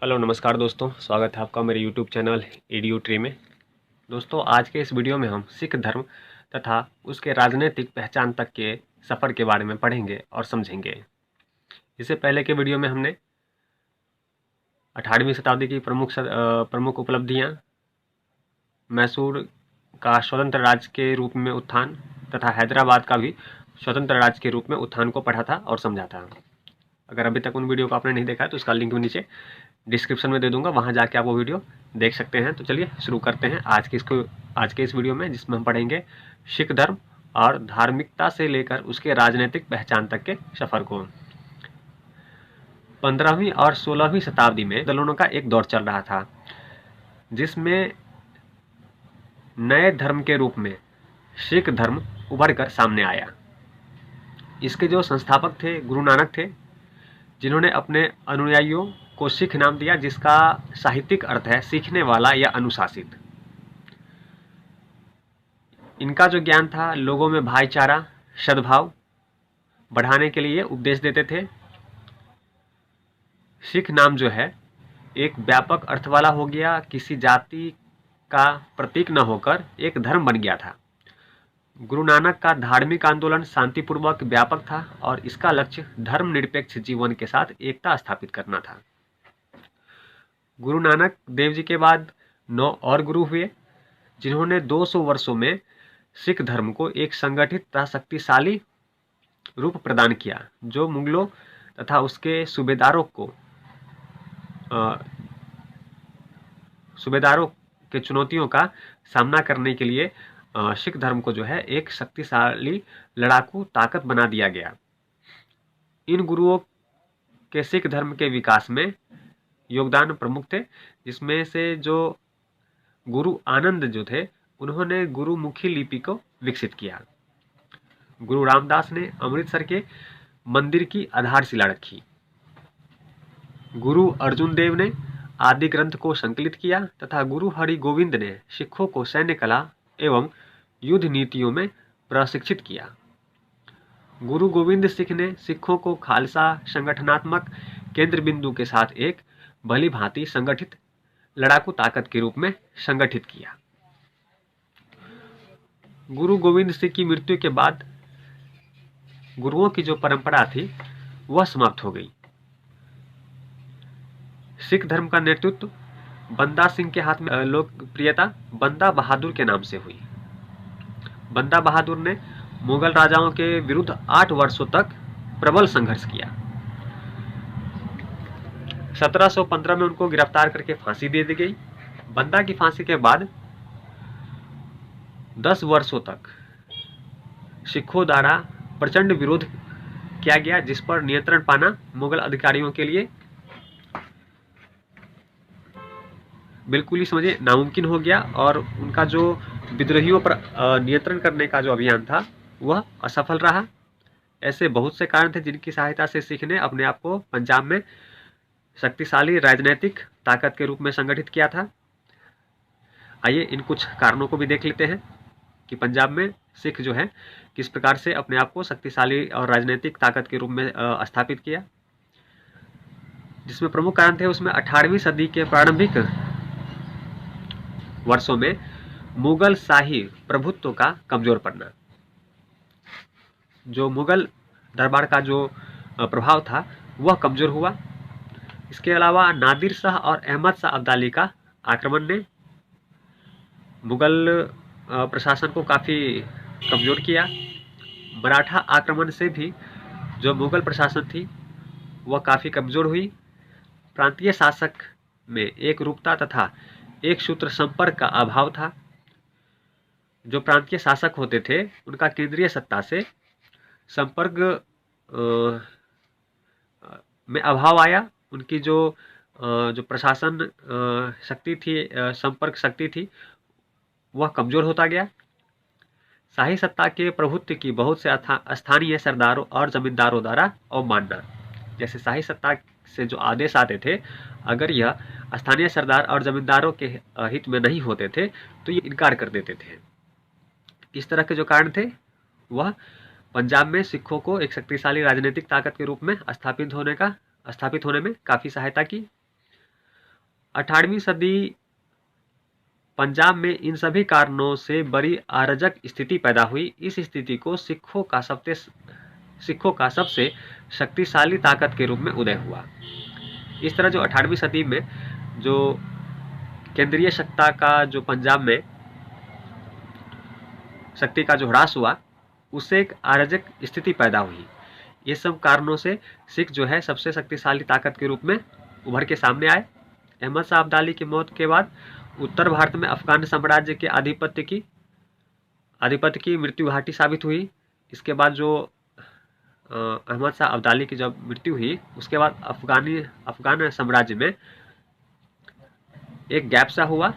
Hello नमस्कार दोस्तों, स्वागत है आपका मेरे यूट्यूब चैनल एडीयू ट्री में। दोस्तों, आज के इस वीडियो में हम सिख धर्म तथा उसके राजनीतिक पहचान तक के सफ़र के बारे में पढ़ेंगे और समझेंगे। इससे पहले के वीडियो में हमने 18वीं शताब्दी की प्रमुख उपलब्धियां, मैसूर का स्वतंत्र राज्य के रूप में उत्थान तथा हैदराबाद का भी स्वतंत्र राज्य के रूप में उत्थान को पढ़ा था और समझा था। अगर अभी तक उन वीडियो को आपने नहीं देखा है तो उसका लिंक भी नीचे डिस्क्रिप्शन में दे दूंगा, वहां जाके आप वो वीडियो देख सकते हैं। तो चलिए शुरू करते हैं आज के इस वीडियो में, जिसमें हम पढ़ेंगे सिख धर्म और धार्मिकता से लेकर उसके राजनीतिक पहचान तक के सफर को। 15वीं और 16वीं शताब्दी में आंदोलनों का एक दौर चल रहा था, जिसमें नए धर्म के रूप में सिख धर्म उभर कर सामने आया। इसके जो संस्थापक थे गुरु नानक थे, जिन्होंने अपने अनुयायियों को सिख नाम दिया, जिसका साहित्यिक अर्थ है सीखने वाला या अनुशासित। इनका जो ज्ञान था लोगों में भाईचारा, सद्भाव बढ़ाने के लिए उपदेश देते थे। सिख नाम जो है एक व्यापक अर्थ वाला हो गया, किसी जाति का प्रतीक न होकर एक धर्म बन गया था। गुरु नानक का धार्मिक आंदोलन शांतिपूर्वक व्यापक था और इसका लक्ष्य धर्मनिरपेक्ष जीवन के साथ एकता स्थापित करना था। गुरु नानक देव जी के बाद 9 और गुरु हुए, जिन्होंने 200 वर्षों में सिख धर्म को एक संगठित तथा शक्तिशाली रूप प्रदान किया, जो मुगलों तथा उसके सूबेदारों के चुनौतियों का सामना करने के लिए सिख धर्म को जो है एक शक्तिशाली लड़ाकू ताकत बना दिया गया। इन गुरुओं के सिख धर्म के विकास में योगदान प्रमुख थे, जिसमें से जो गुरु आनंद जो थे, उन्होंने गुरुमुखी लिपि को विकसित किया। गुरु रामदास ने अमृतसर के मंदिर की आधारशिला रखी। गुरु अर्जुन देव ने आदि ग्रंथ को संकलित किया तथा गुरु हरि गोविंद ने सिखों को सैन्य कला एवं युद्ध नीतियों में प्रशिक्षित किया। गुरु गोविंद सिंह ने सिखों को खालसा संगठनात्मक केंद्र बिंदु के साथ एक भली भांति संगठित लड़ाकू ताकत के रूप में संगठित किया। गुरु गोविंद सिंह की मृत्यु के बाद गुरुओं की जो परंपरा थी वह समाप्त हो गई। सिख धर्म का नेतृत्व बंदा सिंह के हाथ में लोकप्रियता बंदा बहादुर के नाम से हुई। बंदा बहादुर ने मुगल राजाओं के विरुद्ध 8 वर्षों तक प्रबल संघर्ष किया। 1715 में उनको गिरफ्तार करके फांसी दे दी गई। बंदा की फांसी के बाद 10 वर्षों तक सिखों द्वारा प्रचंड विरोध किया गया, जिस पर नियंत्रण पाना मुगल अधिकारियों के लिए बिल्कुल ही समझिए नामुमकिन हो गया और उनका जो विद्रोहियों पर नियंत्रण करने का जो अभियान था वह असफल रहा। ऐसे बहुत से कारण थे जिनकी सहायता से सिख ने अपने आप को पंजाब में शक्तिशाली राजनीतिक ताकत के रूप में संगठित किया था। आइए इन कुछ कारणों को भी देख लेते हैं कि पंजाब में सिख जो है किस प्रकार से अपने आप को शक्तिशाली और राजनीतिक ताकत के रूप में स्थापित किया। जिसमें प्रमुख कारण थे उसमें 18वीं सदी के प्रारंभिक वर्षों में मुगल शाही प्रभुत्व का कमजोर पड़ना। जो मुगल दरबार का जो प्रभाव था वह कमजोर हुआ। इसके अलावा नादिर शाह और अहमद शाह अब्दाली का आक्रमण ने मुगल प्रशासन को काफ़ी कमजोर किया। मराठा आक्रमण से भी जो मुगल प्रशासन थी वह काफ़ी कमजोर हुई। प्रांतीय शासक में एक रूपता तथा एक सूत्र संपर्क का अभाव था। जो प्रांतीय शासक होते थे उनका केंद्रीय सत्ता से संपर्क में अभाव आया। उनकी जो प्रशासन शक्ति थी, संपर्क शक्ति थी, वह कमजोर होता गया। शाही सत्ता के प्रभुत्व की बहुत से स्थानीय सरदारों और जमींदारों द्वारा अवमानना। जैसे शाही सत्ता से जो आदेश आते थे, अगर यह स्थानीय सरदार और जमींदारों के हित में नहीं होते थे तो ये इनकार कर देते थे। इस तरह के जो कारण थे वह पंजाब में सिखों को एक शक्तिशाली राजनीतिक ताकत के रूप में स्थापित होने में काफ़ी सहायता की। 18वीं सदी पंजाब में इन सभी कारणों से बड़ी अराजक स्थिति पैदा हुई। इस स्थिति को सिखों का सबसे शक्तिशाली ताकत के रूप में उदय हुआ। इस तरह जो 18वीं सदी में जो केंद्रीय सत्ता का जो पंजाब में शक्ति का जो ह्रास हुआ, उससे एक अराजक स्थिति पैदा हुई। ये सब कारणों से सिख जो है सबसे शक्तिशाली ताकत के रूप में उभर के सामने आए। अहमद शाह अब्दाली की मौत के बाद उत्तर भारत में अफगान साम्राज्य के आधिपत्य की मृत्यु घाटी साबित हुई। इसके बाद जो अहमद शाह अब्दाली की जब मृत्यु हुई, उसके बाद अफगान साम्राज्य में एक गैप सा हुआ,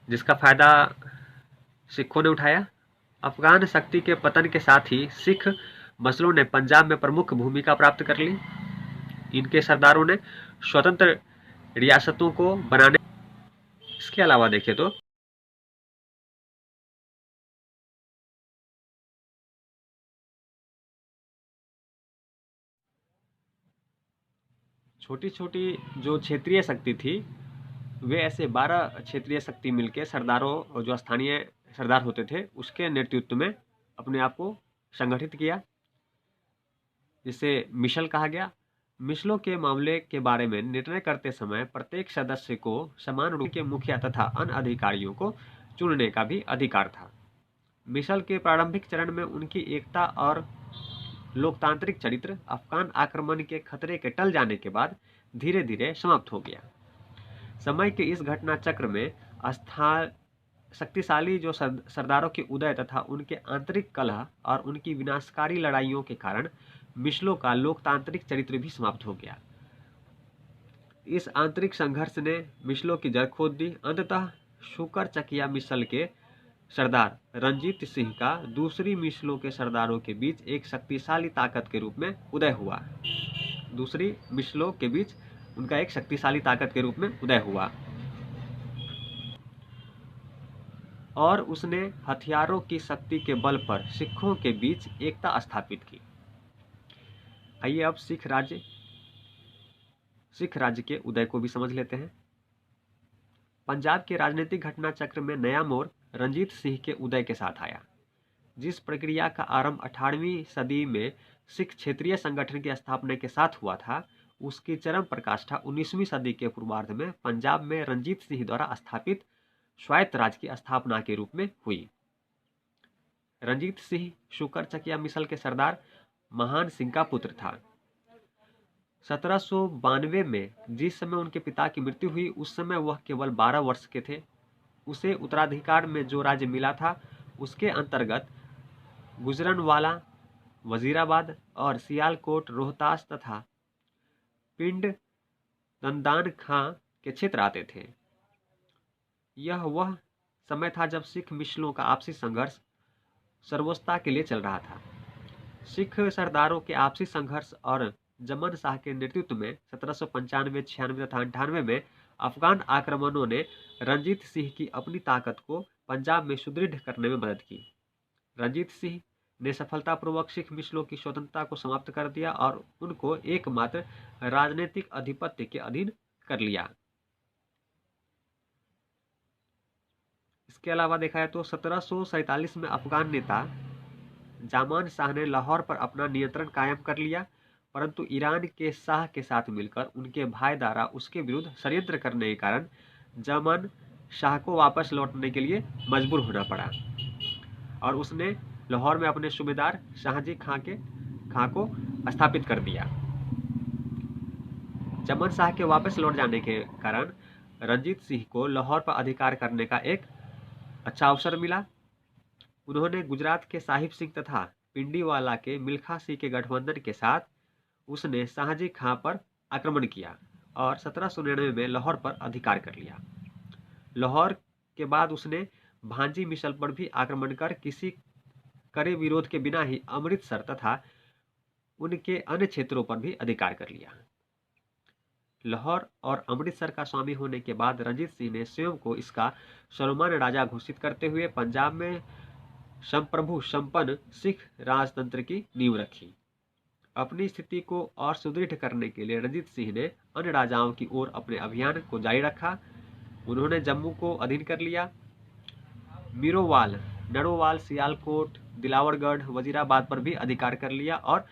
जिसका फायदा सिखों ने उठाया। अफगान शक्ति के पतन के साथ ही सिख मसलों ने पंजाब में प्रमुख भूमिका प्राप्त कर ली। इनके सरदारों ने स्वतंत्र रियासतों को बनाने, इसके अलावा देखें तो छोटी छोटी जो क्षेत्रीय शक्ति थी, वे ऐसे 12 क्षेत्रीय शक्ति मिलकर सरदारों, जो स्थानीय सरदार होते थे, उसके नेतृत्व में अपने आप को संगठित किया, जिसे मिशल कहा गया। मिसलों के मामले के बारे में निर्णय करते समय प्रत्येक सदस्य को समान रूप के मुखिया तथा अन्य अधिकारियों को चुनने का भी अधिकार था। मिशल के प्रारंभिक चरण में उनकी एकता और लोकतांत्रिक चरित्र अफगान आक्रमण के खतरे के टल जाने के बाद धीरे धीरे समाप्त हो गया। समय के इस घटना चक्र में शक्तिशाली जो सरदारों के उदय तथा उनके आंतरिक कलह और उनकी विनाशकारी लड़ाइयों के कारण मिसलों का लोकतांत्रिक चरित्र भी समाप्त हो गया। इस आंतरिक संघर्ष ने मिसलों की जड़ खोद दी। अंततः शुकर चकिया मिसल के सरदार रंजीत सिंह का दूसरी मिसलों के सरदारों के बीच एक शक्तिशाली ताकत के रूप में उदय हुआ। दूसरी मिसलों के बीच उनका एक शक्तिशाली ताकत के रूप में उदय हुआ और उसने हथियारों की शक्ति के बल पर सिखों के बीच एकता स्थापित की। आइए अब सिख राज्य के उदय को भी समझ लेते हैं। पंजाब के राजनीतिक घटना चक्र में नया मोड़ रंजीत सिंह के उदय के साथ आया। जिस प्रक्रिया का आरंभ 18वीं सदी में सिख क्षेत्रीय संगठन की स्थापना के साथ हुआ था, उसकी चरम प्रकाष्ठा 19वीं सदी के पूर्वार्ध में पंजाब में रंजीत सिंह द्वारा स्थापित स्वायत्त राज्य की स्थापना के रूप में हुई। रंजीत सिंह शुकर चकिया मिसल के सरदार महान सिंह का पुत्र था। 1792 में जिस समय उनके पिता की मृत्यु हुई, उस समय वह केवल 12 वर्ष के थे। उसे उत्तराधिकार में जो राज्य मिला था, उसके अंतर्गत गुजरनवाला, वजीराबाद और सियालकोट, रोहतास तथा पिंड दंदान खां के क्षेत्र आते थे। यह वह समय था जब सिख मिसलों का आपसी संघर्ष सर्वोच्चता के लिए चल रहा था। सिख सरदारों के आपसी संघर्ष और जमन शाह के नेतृत्व में 1795, 96 तथा 98 में अफगान आक्रमणों ने रंजीत सिंह की अपनी ताकत को पंजाब में सुदृढ़ करने में मदद की। रंजीत सिंह ने सफलतापूर्वक सिख मिसलों की स्वतंत्रता को समाप्त कर दिया और उनको एकमात्र राजनीतिक आधिपत्य के अधीन कर लिया। इसके अलावा देखा है तो 1747 में अफगान नेता जामान शाह ने लाहौर पर अपना नियंत्रण कायम कर लिया, परंतु ईरान के शाह के साथ मिलकर उनके भाई द्वारा उसके विरुद्ध षड्यंत्र करने के कारण जामान शाह को वापस लौटने के लिए मजबूर होना पड़ा और उसने लाहौर में अपने सूबेदार शाहजी खां को स्थापित कर दिया। जमन शाह के वापस लौट जाने के कारण रंजीत सिंह को लाहौर पर अधिकार करने का एक अच्छा अवसर मिला। उन्होंने गुजरात के साहिब सिंह तथा पिंडीवाला के मिल्खा सिंह के गठबंधन के साथ उसने शाहजी खां पर आक्रमण किया और 1799 में लाहौर पर अधिकार कर लिया। लाहौर के बाद उसने भांजी मिसल पर भी आक्रमण कर किसी कड़े विरोध के बिना ही अमृतसर तथा उनके अन्य क्षेत्रों पर भी अधिकार कर लिया। लाहौर और अमृतसर का स्वामी होने के बाद रंजीत सिंह ने स्वयं को इसका सर्वमान्य राजा घोषित करते हुए पंजाब में संप्रभु संपन्न सिख राजतंत्र की नींव रखी। अपनी स्थिति को और सुदृढ़ करने के लिए रणजीत सिंह ने अन्य राजाओं की ओर अपने अभियान को जारी रखा। उन्होंने जम्मू को अधीन कर लिया। मीरोवाल, नरोवाल, सियालकोट, दिलावरगढ़, वजीराबाद पर भी अधिकार कर लिया और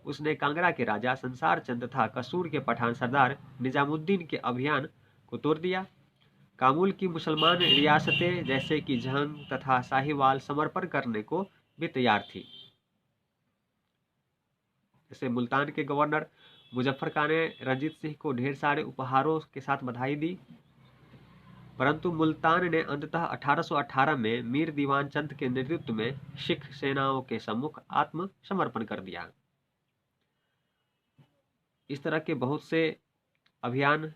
उसने कांगड़ा के राजा संसार चंद तथा कसूर के पठान सरदार निजामुद्दीन के अभियान को तोड़ दिया। काबुल की मुसलमान रियासतें जैसे कि झंग तथा साहिवाल समर्पण करने को भी तैयार थी। जैसे मुल्तान के गवर्नर मुजफ्फर खान ने रणजीत सिंह को ढेर सारे उपहारों के साथ बधाई दी, परंतु मुल्तान ने अंततः 1818 में मीर दीवान चंद के नेतृत्व में सिख सेनाओं के सम्मुख आत्मसमर्पण कर दिया। इस तरह के बहुत से अभियान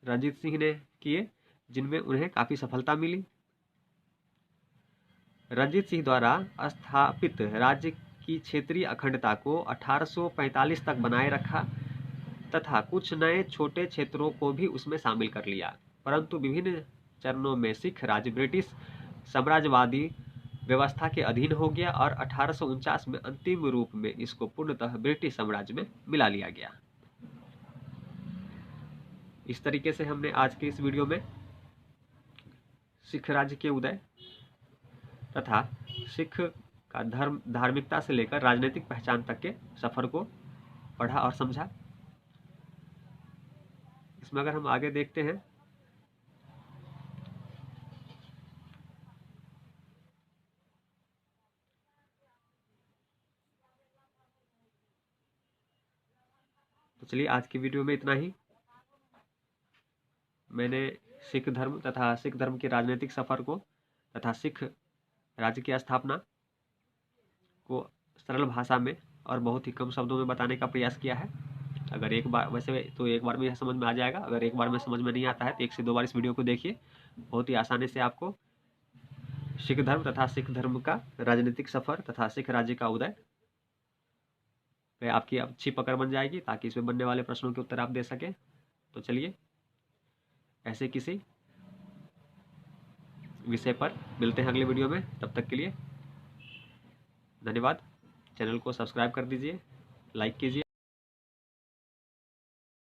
रणजीत सिंह ने किए जिनमें उन्हें काफी सफलता मिली। रणजीत सिंह द्वारा स्थापित राज्य की क्षेत्रीय अखंडता को 1845 तक बनाए रखा तथा कुछ नए छोटे क्षेत्रों को भी उसमें शामिल कर लिया, परंतु विभिन्न चरणों में सिख राज्य ब्रिटिश साम्राज्यवादी व्यवस्था के अधीन हो गया और 1849 में अंतिम रूप में इसको पूर्णतः ब्रिटिश साम्राज्य में मिला लिया गया। इस तरीके से हमने आज के इस वीडियो में सिख राज्य के उदय तथा सिख का धार्मिकता से लेकर राजनीतिक पहचान तक के सफर को पढ़ा और समझा। इसमें अगर हम आगे देखते हैं तो चलिए आज की वीडियो में इतना ही। मैंने सिख धर्म तथा सिख धर्म के राजनीतिक सफर को तथा सिख राज्य की स्थापना को सरल भाषा में और बहुत ही कम शब्दों में बताने का प्रयास किया है। अगर एक बार, वैसे तो एक बार में यह समझ में आ जाएगा, अगर एक बार में समझ में नहीं आता है तो 1 से 2 बार इस वीडियो को देखिए। बहुत ही आसानी से आपको सिख धर्म तथा सिख धर्म का राजनीतिक सफर तथा सिख राज्य का उदय पे आपकी अच्छी पकड़ बन जाएगी ताकि इसमें बनने वाले प्रश्नों के उत्तर आप दे सकें। तो चलिए ऐसे किसी विषय पर मिलते हैं अगले वीडियो में। तब तक के लिए धन्यवाद। चैनल को सब्सक्राइब कर दीजिए, लाइक कीजिए।